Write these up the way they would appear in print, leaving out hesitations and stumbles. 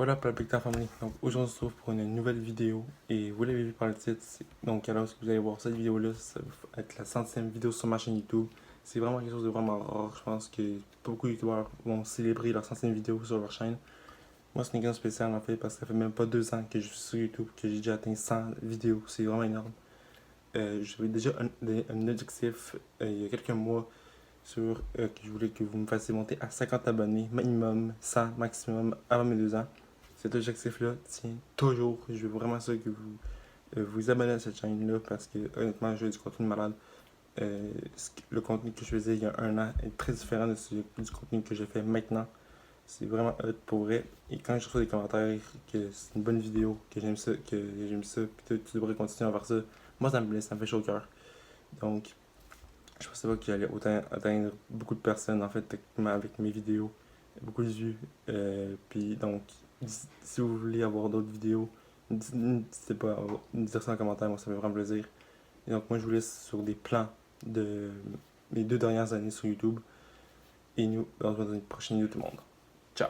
Voilà pour la Big Time Family. Donc aujourd'hui on se retrouve pour une nouvelle vidéo et vous l'avez vu par le titre. Donc alors si vous allez voir cette vidéo là, ça va être la 100e vidéo sur ma chaîne YouTube. C'est vraiment quelque chose de vraiment rare. Je pense que pas beaucoup de youtubeurs vont célébrer leur 100e vidéo sur leur chaîne. Moi c'est une grande spéciale en fait parce que ça fait même pas 2 ans que je suis sur YouTube, que j'ai déjà atteint 100 vidéos. C'est vraiment énorme. J'avais déjà un objectif il y a quelques mois sur que je voulais que vous me fassiez monter à 50 abonnés minimum, 100 maximum avant mes 2 ans. Cet objectif-là tient toujours. Je veux vraiment ça que vous abonnez à cette chaîne-là parce que honnêtement, je fais du contenu malade. Le contenu que je faisais il y a un an est très différent du contenu que je fais maintenant. C'est vraiment hot pour vrai. Et quand je reçois des commentaires que c'est une bonne vidéo, que j'aime ça, que tu devrais continuer à faire ça, moi ça me fait chaud au cœur. Donc, je pensais pas qu'il allait autant atteindre beaucoup de personnes en fait techniquement avec mes vidéos, beaucoup de vues. Puis donc, si vous voulez avoir d'autres vidéos, n'hésitez pas à me dire ça en commentaire, moi ça me fait vraiment plaisir. Et donc moi je vous laisse sur des plans de mes 2 dernières années sur YouTube. Et nous, on se voit dans une prochaine vidéo tout le monde. Ciao!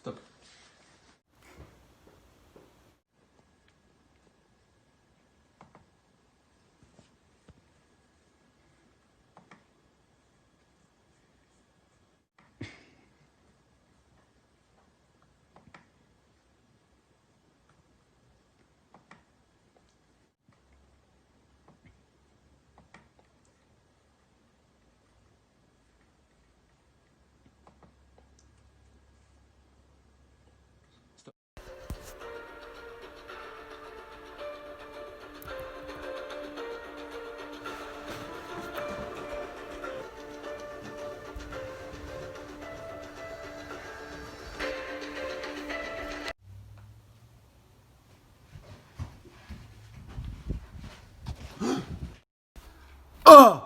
Stop. Oh!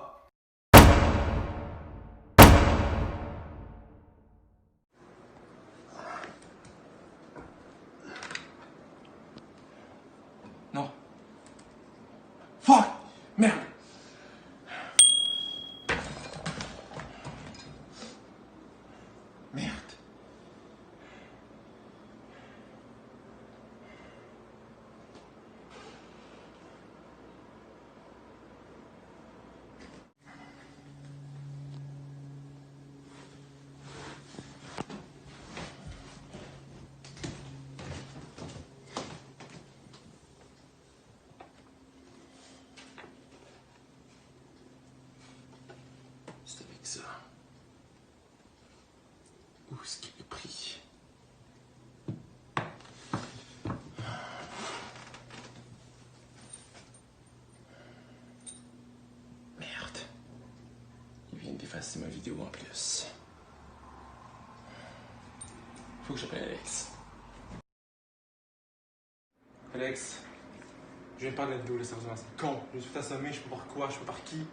Non. Fuck! Merde! Merde! C'est avec ça. Où est-ce qu'il est pris? Merde. Il vient d'effacer ma vidéo en plus. Faut que j'appelle Alex. Alex, je viens de parler de la vidéo là, sérieusement, c'est con. Je me suis fait assommer, je sais pas par quoi, je sais pas par qui.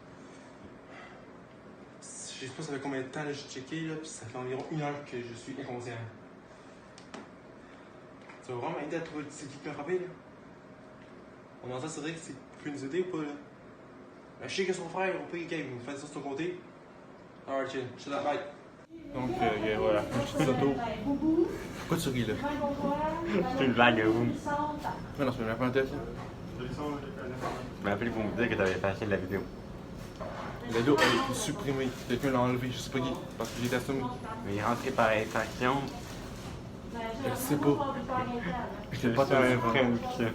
Je sais pas ça fait combien de temps là, j'ai checké là, puis ça fait environ 1 heure que je suis inconscient. Ça va vraiment aider à trouver c'est qui m'a frappé là. On entend Cédric, c'est peut nous aider ou pas là? Ben, je sais que son frère, au pire, il vous fait ça sur ton côté. Alright, chill, bye. Donc, voilà, je suis de Pourquoi tu ris là? C'est une blague, vous. Mais non, c'est une appel en tête. Je m'ai appelé pour me dire que t'avais effacé la vidéo. La vidéo a été supprimée. Quelqu'un l'a enlevée, je sais pas qui. Parce que j'ai été assommé. Mais il est rentré par effraction. Je sais pas. Je sais pas C'est un ton prank.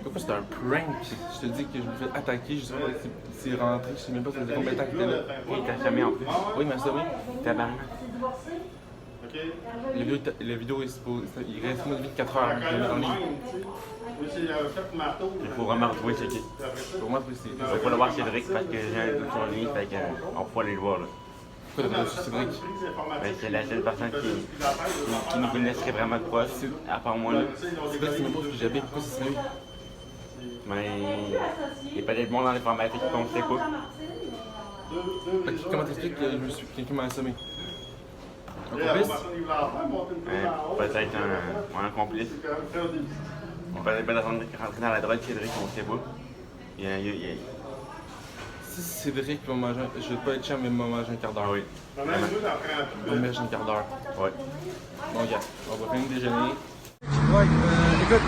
Pourquoi c'est un prank? Je te dis que je me fais attaquer, je sais pas si c'est rentré, je sais même pas si ça faisait combien de temps qu'il était là. Il t'a assommé en plus. Oui, il m'a assommé. Tabarnak. La vidéo est supposée. Il reste moins de 4 heures. Je l'ai mis en ligne. Il faut vraiment retrouver ce qui. Pour moi, c'est. Il faut pas le voir Cédric parce que j'ai un doute sur lui, fait qu'on peut aller le voir là. Pourquoi t'as pas reçu Cédric? Ben, c'est la seule personne qui nous connaisserait vraiment de proche, à part moi là. Cédric, c'est même pas ce que j'avais. Pourquoi c'est lui? Mais il est peut-être bon dans l'informatique qu'on ne sait pas. Comment t'expliques que quelqu'un m'a assommé? Un complice? Peut-être un complice. On peut peut-être rentrer dans la droite de Cédric, on ne sait pas. Si c'est Cédric qui va manger, je vais pas être chiant, mais il m'a mangé un quart d'heure. Oui. Il m'a mangé un quart d'heure. Ouais. Bon, gars, on va finir le déjeuner. Ouais, écoute,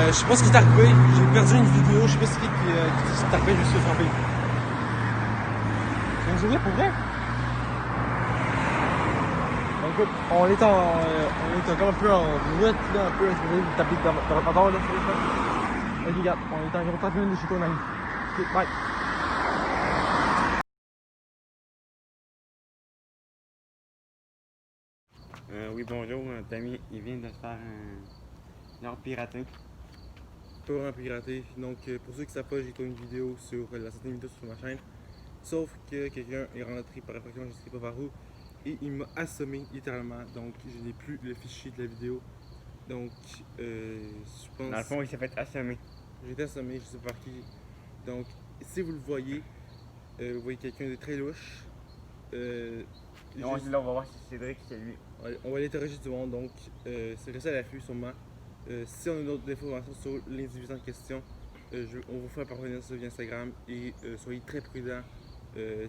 je sais pas ce qui est arrivé. J'ai perdu une vidéo, je sais pas ce qui est arrivé, je me suis frappé. C'est une journée pour vrai? Donc, écoute, on est comme un peu en route, là, un peu inspiré du tapis de répondeur, là, c'est ça? Ok, regarde, on est environ 30 minutes de chez Konami. Ok, bye. Oui, bonjour, Tammy, il vient de se faire un piraté. Pas vraiment piraté. Donc, pour ceux qui ne savent pas, j'ai tourné une vidéo sur la 7e vidéo sur ma chaîne. Sauf que quelqu'un est rentré par effraction, je ne sais pas par où. Et il m'a assommé littéralement. Donc, je n'ai plus le fichier de la vidéo. Donc, je pense. Dans le fond, il s'est fait assommer. J'ai été assommé, je ne sais pas par qui. Donc, si vous le voyez, vous voyez quelqu'un de très louche. Non, là, on va voir si c'est Cédric, c'est lui. On va l'interroger du monde, donc c'est resté à l'affût sûrement. Si on a d'autres informations sur l'individu en question, on vous fera parvenir ça via Instagram et soyez très prudents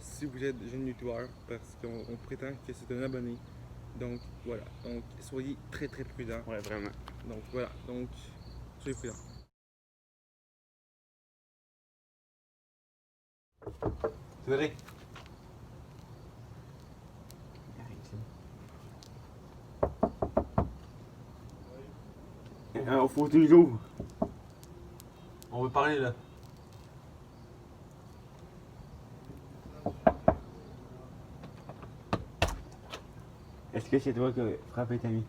si vous êtes jeune youtubeur parce qu'on prétend que c'est un abonné. Donc voilà, donc soyez très prudents. Ouais, vraiment. Donc voilà, donc soyez prudents. Cédric. Faut toujours. On veut parler là. Est-ce que c'est toi qui as frappé Tammy?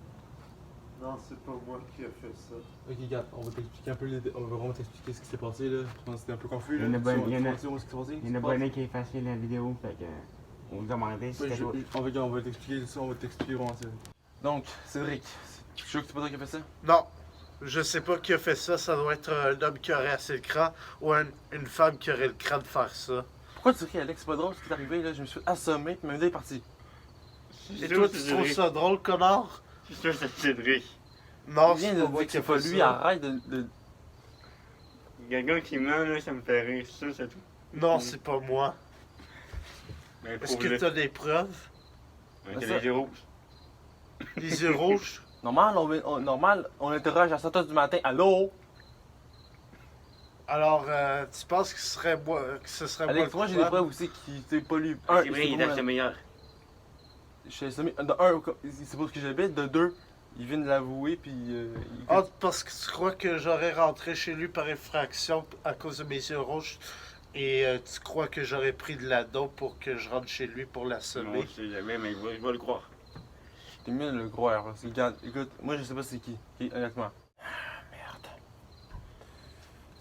Non, c'est pas moi qui ai fait ça. Ok, regarde, on va t'expliquer un peu, on va vraiment t'expliquer ce qui s'est passé là. Je pense que c'était un peu confus là. Il y en a Il y en a pas qui a effacé la vidéo, fait que on vous demandait si c'était toi. On va t'expliquer ça, on va t'expliquer vraiment ça. Donc, Cédric, je suis sûr que c'est pas toi qui as fait ça? Non, je sais pas qui a fait ça. Ça doit être un homme qui aurait assez le cran ou une femme qui aurait le cran de faire ça. Pourquoi tu ris, Alex? C'est pas drôle ce qui est arrivé là. Je me suis assommé, puis ma vidéo est partie. Et toi, tu trouves ça drôle, connard? C'est sûr, c'est Cédric. Non, Viens c'est de pas dire moi que qui a c'est pas fait lui, ça. arrête de. Quelqu'un qui ment, là, ça me fait rire, c'est sûr, c'est tout. Non, c'est pas moi. Mais Est-ce que t'as des preuves? t'as les yeux rouges. Les yeux rouges? Normal, on interroge à 7h du matin. Allô? Alors, tu penses que ce serait moi, Alex, moi j'ai des preuves aussi qui c'est pas lui. Un, C'est vrai, il est assez meilleur. Je suis assommé. De un, il sait pas ce que j'habite. De deux, il vient de l'avouer, puis Ah, parce que tu crois que j'aurais rentré chez lui par effraction à cause de mes yeux rouges et tu crois que j'aurais pris de la dope pour que je rentre chez lui pour Non, l'assommer? je sais jamais, mais je vais le croire. T'es mieux de le croire. Parce que, regarde, écoute, moi je sais pas c'est qui. Honnêtement. Ah, merde.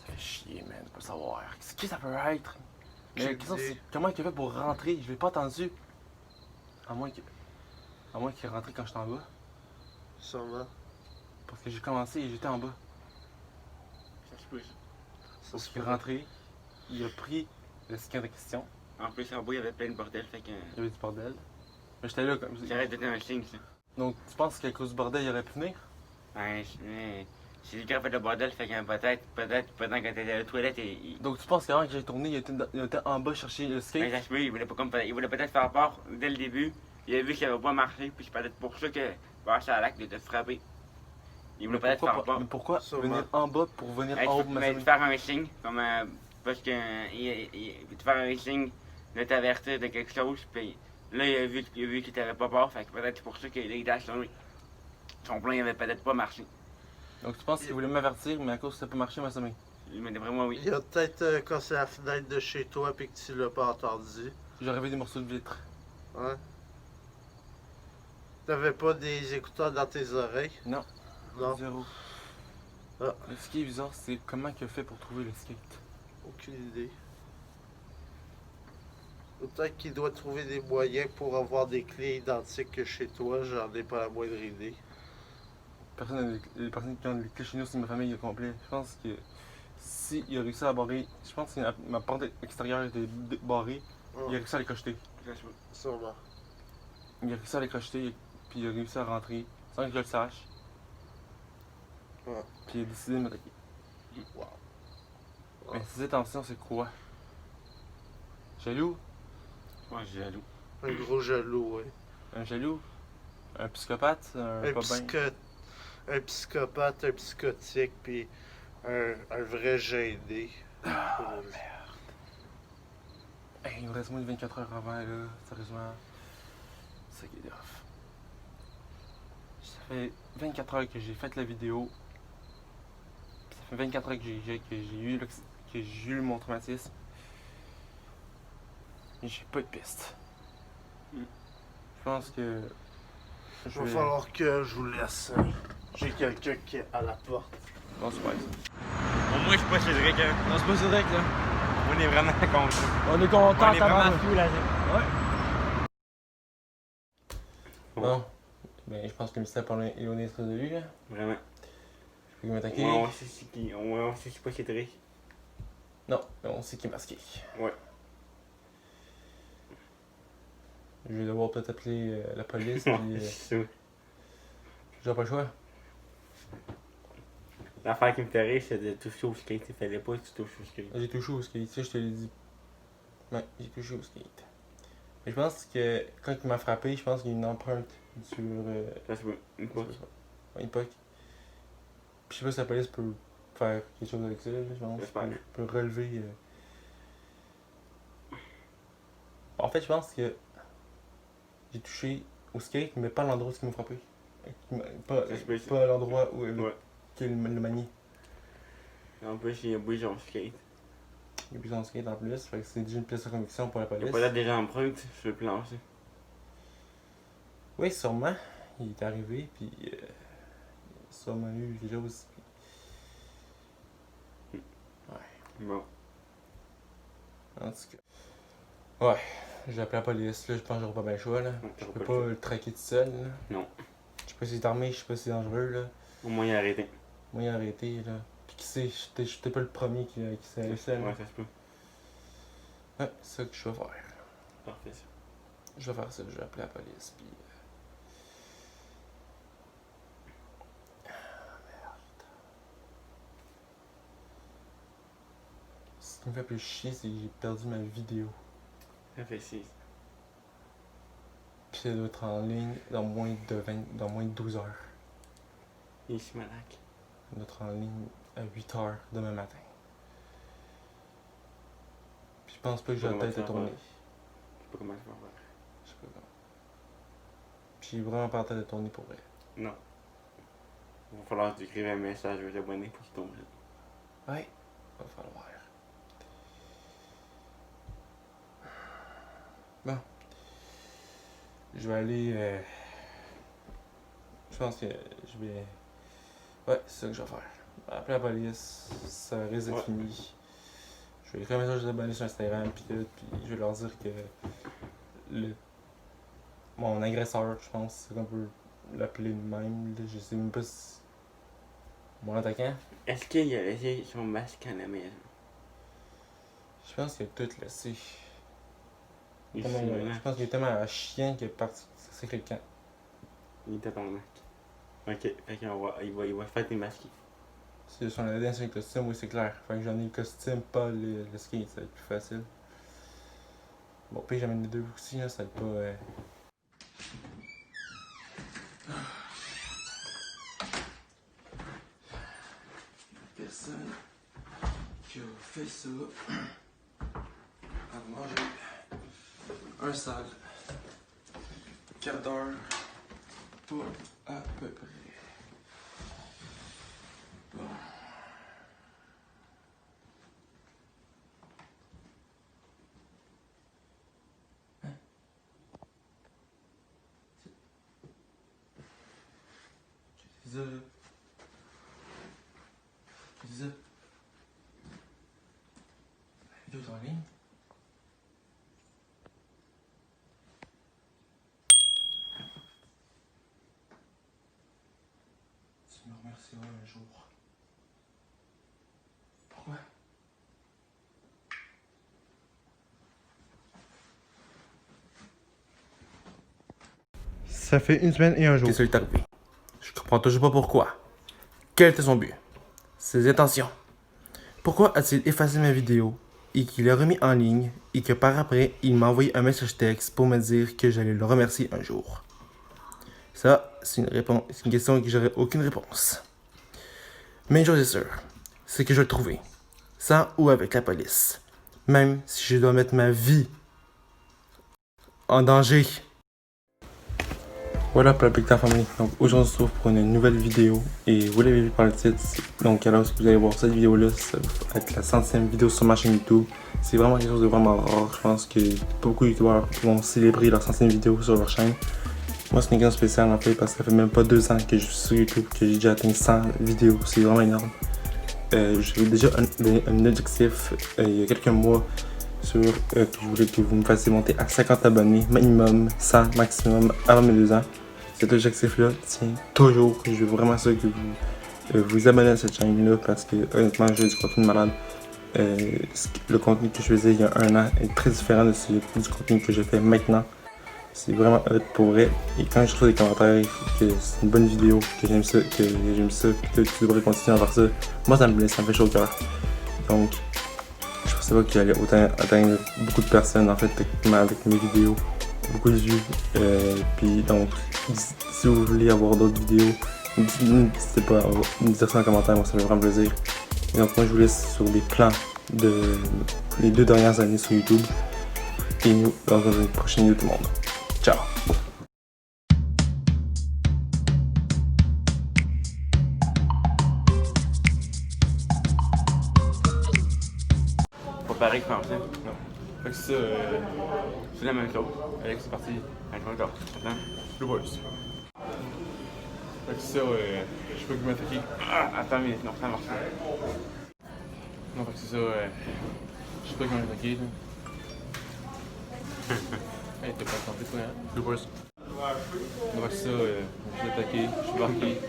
Ça fait chier, man, de pas savoir. Qui ça peut être? Mais la question c'est comment il a fait pour rentrer? Je l'ai pas entendu. À moins qu'il est rentré quand j'étais en bas. Sûrement. Parce que j'ai commencé et j'étais en bas. Ça se peut. Parce qu'il est rentré, il a pris le skin de question. En plus, en bas, il y avait plein de bordel, fait que. Il y avait du bordel. Mais j'étais là comme ça. Ça aurait été un signe, ça. Donc tu penses qu'à cause du bordel, il aurait pu venir? Ouais, c'est lui qui a fait le bordel, fait que peut-être, pendant que t'étais à la toilette, Donc tu penses qu'avant que j'ai tourné, il était en bas chercher le skate? ça se peut, il voulait peut-être faire peur dès le début. Il a vu que ça va pas marcher, puis c'est peut-être pour ça que peur sur la lac de te frapper. Il voulait peut-être faire peur. Mais pourquoi Sûrement. venir en bas pour venir Hey, en haut tu pour peux m'assommer? te faire un signe, comme parce que il te faire un signe de t'avertir de quelque chose, puis là il a vu qu'il t'avait pas peur, fait que peut-être c'est pour ça qu'il t'a assommé. Son plan il avait peut-être pas marché. Donc tu penses qu'il voulait m'avertir, mais à cause que ça n'a pas marché, il m'a assommé. Mais d'après moi oui. Il a peut-être cassé la fenêtre de chez toi et que tu l'as pas entendu. J'aurais vu des morceaux de vitre. Ouais. T'avais pas des écouteurs dans tes oreilles? Non. Non, Zéro. Ah. Mais ce qui est bizarre, c'est comment il a fait pour trouver le skate. aucune idée. Peut-être qu'il doit trouver des moyens pour avoir des clés identiques que chez toi, j'en ai pas la moindre idée. Les personnes qui ont les clés chez nous, c'est ma famille au complet. Je pense que si il a réussi à barrer, je pense que ma porte extérieure était barrée, il a réussi à les crocheter. Ça se peut. Sûrement. Il a réussi à les crocheter, puis il a réussi à rentrer sans que je le sache. Ouais. Puis il a décidé de m'attaquer. Wow. Mais ces intentions, c'est quoi? Jaloux? Moi j'ai jaloux. Un gros jaloux, ouais. Un jaloux? Un psychopathe? Un Un, pas bien? un psychopathe, un psychotique, puis un vrai gêné. Ah merde. Hey, il me reste moins de 24 heures avant, là. Sérieusement. C'est ça qui est off. Ça fait 24 heures que j'ai fait la vidéo. Ça fait 24 heures que j'ai eu mon traumatisme. Et j'ai pas de piste. Mm. Je pense que. Il Je va vais. falloir que je vous laisse. J'ai quelqu'un qui est à la porte. Non, c'est pas ça. Au moins je suis pas Cédric, hein. Non, c'est pas Cédric, là. On est vraiment content. On est content, On est vraiment fou là. Bon. Ben, je pense que le mystère par Léoné est résolu, là. Vraiment. Je peux m'attaquer. Ouais, on sait c'est qui. On sait c'est pas Cédric. Non, mais on sait qui est masqué. Ouais. Je vais devoir peut-être appeler la police, puis C'est ça. j'ai pas le choix. L'affaire qui me fait rire, c'est de toucher au skate. Il fallait pas que tu touches au skate. J'ai touché au skate, ça je te l'ai dit. Ouais, j'ai touché au skate. Mais je pense que quand il m'a frappé, je pense qu'il y a une empreinte sur. Ça se peut. Une fois. Ouais, une poque. Puis je sais pas si la police peut faire quelque chose avec ça, là, je pense. J'espère. Peut relever. En fait, je pense que j'ai touché au skate, mais pas à l'endroit où il m'a frappé. Pas, Ça se peut, pas à l'endroit où Ouais. qu'il le maniait. En plus, il a bougé son skate. Il y a plus de skate en plus, fait que c'est déjà une pièce de conviction pour la Il y police. a peut-être déjà empreinte sur le plancher. Oui, sûrement. Il est arrivé, puis il a sûrement eu quelque chose. Bon. En tout cas. Ouais, j'ai appelé la police, là, je pense que j'aurai pas bien le choix, là. Je T'auras peux pas pas le choix. le traquer tout seul, là. Non. Je sais pas si c'est armé, je sais pas si c'est dangereux, là. Au moins, il a arrêté. Moi, il a arrêté, là. Puis qui sait, j'étais pas le premier qui s'est arrêté, là. Ouais, ça se peut. Ouais, c'est ça que je vais faire. Parfait, ça. Je vais faire ça, je vais appeler la police, puis. Ce qui me fait plus chier, c'est que j'ai perdu ma vidéo. Ça fait 6. Puis elle doit être en ligne dans moins de 12 heures. Il est malak. Elle doit être en ligne à 8 heures demain matin. Puis je pense pas que j'ai la Comment tête tu à vas tourner. faire? Je sais pas comment tu vas faire. Je sais pas comment. Puis j'ai vraiment pas la tête à tourner pour vrai. Non. Il va falloir que tu écrives un message aux abonnés pour qu'ils tombent. Ouais, va falloir. Bon. Je vais aller. Je pense que je vais. Ouais, c'est ça que je vais faire. Appeler la police, ça risque d'être Ouais. fini. Je vais écrire un message aux abonnés sur Instagram, puis je vais leur dire que mon agresseur, je pense, c'est qu'on peut l'appeler de même. Là, je sais même pas si. Mon attaquant, Est-ce qu'il a laissé son masque à la maison? je pense qu'il a tout laissé. Il Tellement- est maintenant. je pense qu'il est tellement un chien qu'il est parti. C'est quelqu'un. Il était dans le masque. Ok, fait qu'il va faire tes masques. C'est son ADN sur le costume, oui, c'est clair. Fait que j'en ai le costume, pas le skate, ça va être plus facile. Bon, puis j'amène les deux aussi, là, ça va être pas. personne qui a fait ça à manger un sale quart d'heure, pas à peu près. Bon. Hein? C'est ça. C'est ça. La vidéo est en ligne. Tu me remercieras un jour. Pourquoi? Ça fait une semaine et un jour. Qu'est-ce qui est arrivé? Je comprends toujours pas pourquoi. Quel était son but? Ses intentions. Pourquoi a-t-il effacé ma vidéo et qu'il l'a remis en ligne et que par après, il m'a envoyé un message texte pour me dire que j'allais le remercier un jour? Ça, c'est une question que j'aurais aucune réponse. Mais une chose est sûre, c'est que je vais le trouver. Sans ou avec la police. Même si je dois mettre ma vie en danger. Voilà pour la Big Time Family. Donc aujourd'hui on se retrouve pour une nouvelle vidéo. Et vous l'avez vu par le titre. Donc alors vous allez voir cette vidéo-là, ça va être la 100e vidéo sur ma chaîne YouTube. C'est vraiment quelque chose de vraiment rare. Je pense que beaucoup de youtubeurs vont célébrer leur 100e vidéo sur leur chaîne. Moi c'est une question spéciale en fait parce que ça fait même pas 2 ans que je suis sur YouTube, que j'ai déjà atteint 100 vidéos. C'est vraiment énorme. J'avais déjà un objectif il y a quelques mois sur que je voulais que vous me fassiez monter à 50 abonnés minimum, 100 maximum avant mes 2 ans. Cet objectif-là tient toujours. Je veux vraiment ça que vous abonnez à cette chaîne-là parce que honnêtement, j'ai du contenu malade. Le contenu que je faisais il y a 1 an est très différent du contenu que je fais maintenant. C'est vraiment hot pour vrai. Et quand je reçois des commentaires que c'est une bonne vidéo, que j'aime ça, que tu devrais continuer à faire ça, moi ça me fait chaud au cœur. Donc, je pensais pas qu'il allait autant atteindre beaucoup de personnes en fait avec mes vidéos, beaucoup de vues. Puis donc, si vous voulez avoir d'autres vidéos, n'hésitez pas à me dire ça en commentaire, moi ça me fait vraiment plaisir. Et donc moi je vous laisse sur des plans de les 2 dernières années sur YouTube. Et nous, dans une prochaine vidéo tout le monde. Ciao! Pas pareil que je pensais. Non. Fait que ça, C'est la même chose. Alex, c'est parti. Un peu encore. Attends. Bloopers. Fait que ça, je peux m'attaquer. Ah, attends, mais non, ça marche pas. Non, fait que c'est ça, je sais pas comment m'attaquer là. Hey, t'es pas tenté toi, hein? Bloopers. Non, fait que ça, je vais attaquer, je suis marqué.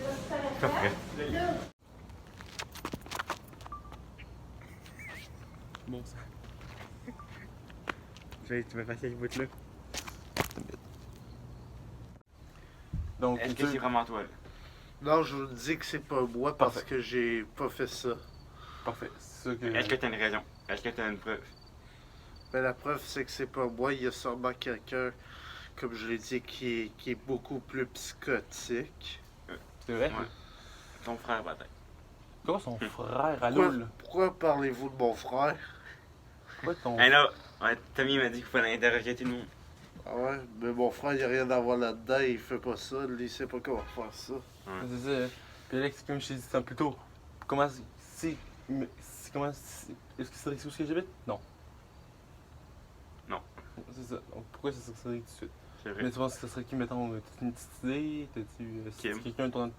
Pas prêt. Bon ça. Tu m'as fait ce bout-là. Donc, Est-ce que c'est vraiment toi, là? Non, je vous dis que c'est pas moi parce Parfait. que j'ai pas fait ça. parfait. C'est ça que. Est-ce que t'as une raison? Est-ce que t'as une preuve? Mais la preuve, c'est que c'est pas moi. Il y a sûrement quelqu'un, comme je l'ai dit, qui est beaucoup plus psychotique. C'est vrai? Ouais. Ton frère, peut-être. Comment son frère à Pourquoi, l'eau, là? pourquoi parlez-vous de mon frère? Pourquoi ton. Hey là, ouais, Tommy m'a dit qu'il fallait interroger tout le monde. Ah ouais, mais mon frère, il a rien à voir là-dedans. Il fait pas ça. Lui, il sait pas comment faire ça. C'est ça. Puis Alex, comme je t'ai dit ça plus tôt, comment c'est. Comment. Est-ce que c'est où que j'habite? Non. Non. C'est ça. Donc pourquoi ça serait tout de suite? C'est vrai. Mais tu penses que ça serait qui, mettons, t'as une petite idée? T'as-tu. Kim. Quelqu'un de ton.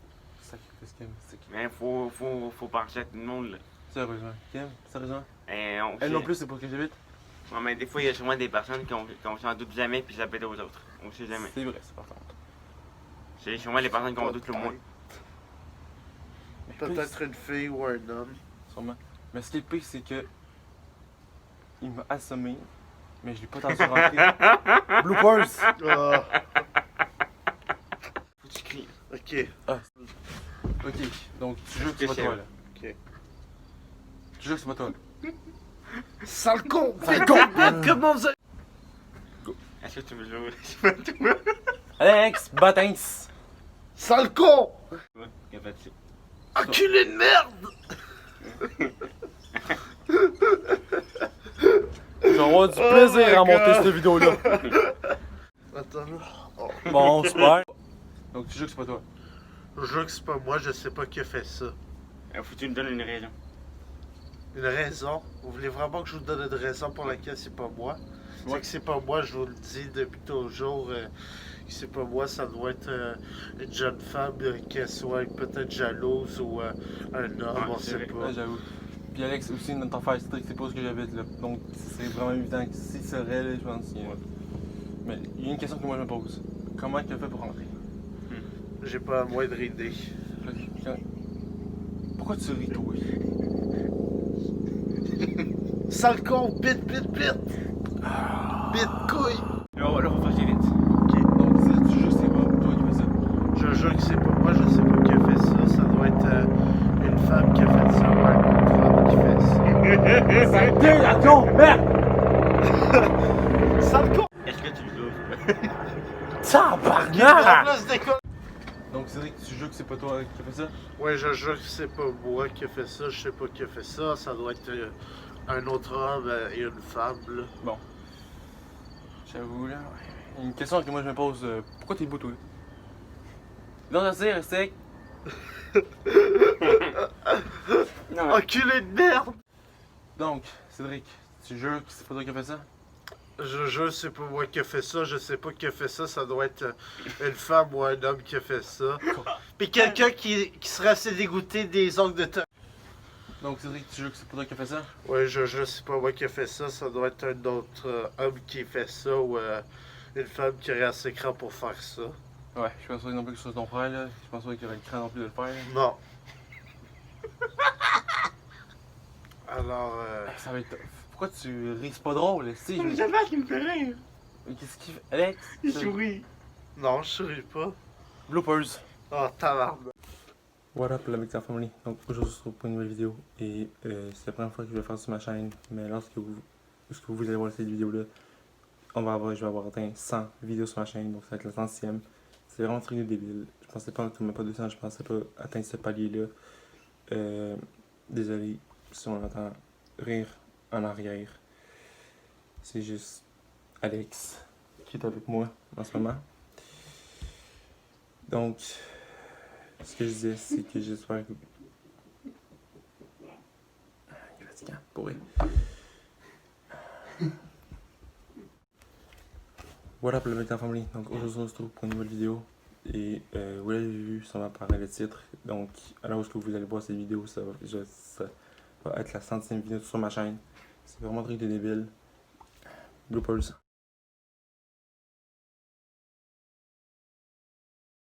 Sacrifice Kim, c'est qui? Mais faut penser à tout le monde, là. Sérieusement. Kim, sérieusement? Et on Elle sait- non plus, c'est pour que j'habite? Ouais, mais des fois, il y a sûrement des personnes qui on s'en doute jamais puis ça peut être aux autres. On sait jamais. C'est vrai, c'est par contre. C'est sûrement les personnes qu'on doute le moins. Mais Peut-être une fille ou un homme. Sûrement. Mais ce qui est pire, c'est que. Il m'a assommé, mais je l'ai pas tenté rentrer. Bloopers! Ah, Faut que tu cries. ok. Ok, donc tu jures que c'est pas Que toi là. Ok. Tu jures que c'est pas toi là. Sale con! Sale con! Comment vous avez... Est-ce que tu veux jouer? C'est pas toi. Alex, Batins! Sale con! Ouais, il a pas de ça. Enculé de merde! avoir du Oh plaisir my à monter God. cette vidéo-là. Attends là. Oh. Bon, super. Donc tu jures que c'est pas toi. Je jure que c'est pas moi, je sais pas qui a fait ça. Faut que tu me donnes une raison. Une raison? Vous voulez vraiment que je vous donne une raison pour laquelle c'est pas moi? Ouais. C'est que c'est pas moi, je vous le dis depuis toujours. Que c'est pas moi, ça doit être une jeune femme qui soit peut-être jalouse ou un homme, on c'est sait vrai. pas. Ouais, j'avoue. Puis Alex, aussi, notre affaire strict, c'est pas ce que j'habite là. Donc c'est vraiment évident que si ça serait là, je pense qu'il y a... Mais il y a une question que moi je me pose. Comment tu as fait pour rentrer? J'ai pas la moindre idée. Pourquoi tu ris, toi? Sale con, bite, bite, bite! Bite, couille! Là, on va faire vite. Ok, Donc si tu jures que c'est pas toi qui fais ça. je jure que c'est pas moi, je sais pas qui a fait ça. Ça doit être une femme qui a fait ça ou un autre homme qui fait ça. Saleté, la con, merde! Sale con! Est-ce que tu le trouves? Tabarnak! Place d'école! Donc Cédric, tu jures que c'est pas toi qui a fait ça? Ouais, je jure que c'est pas moi qui a fait ça, je sais pas qui a fait ça. Ça doit être un autre homme et une femme, là. Bon. J'avoue, là. Une question que moi je me pose, pourquoi t'es beau, toi? Non, je sais, reste sec. Non, Enculé de merde! Donc, Cédric, tu jures que c'est pas toi qui a fait ça? Je jure que c'est pas moi qui a fait ça, je sais pas qui a fait ça, ça doit être une femme ou un homme qui a fait ça. Puis quelqu'un qui serait assez dégoûté des ongles de ta... Donc Cédric, tu jures que c'est pas toi qui a fait ça? Ouais, je jure que c'est pas moi qui a fait ça, ça doit être un autre homme qui fait ça ou une femme qui aurait assez cran pour faire ça. Ouais, je pense pas non plus que ce soit ton frère, là. Je pense pas qu'il aurait le cran non plus de le faire. Là. Non. Alors, Ça va être tough. Pourquoi tu ris? C'est pas drôle, là, si. c'est pas qui me fait rire. Qu'est-ce qu'il fait? Alex? Il sourit. non, je souris pas. Bloopers. Oh, tabarnak. What up, la Big Time Family? Donc aujourd'hui, on se retrouve pour une nouvelle vidéo et c'est la première fois que je vais faire sur ma chaîne. Mais lorsque vous allez voir cette vidéo-là, je vais avoir atteint 100 vidéos sur ma chaîne, donc ça va être la 100e. C'est vraiment un truc de débile. Je pensais pas, même pas 200, je pensais pas atteindre ce palier-là. Désolé si on entend rire en arrière. C'est juste Alex qui est avec moi en ce moment. Donc, ce que je disais, c'est que j'espère que... Il est fatigant, pour vrai. Voilà pour le Big Time Family. Donc aujourd'hui, on se retrouve pour une nouvelle vidéo. Et vous l'avez vu sûrement par le titre. Donc, alors que vous allez voir cette vidéo, ça va être la 100e vidéo sur ma chaîne. C'est vraiment un truc de débile. Bloopers.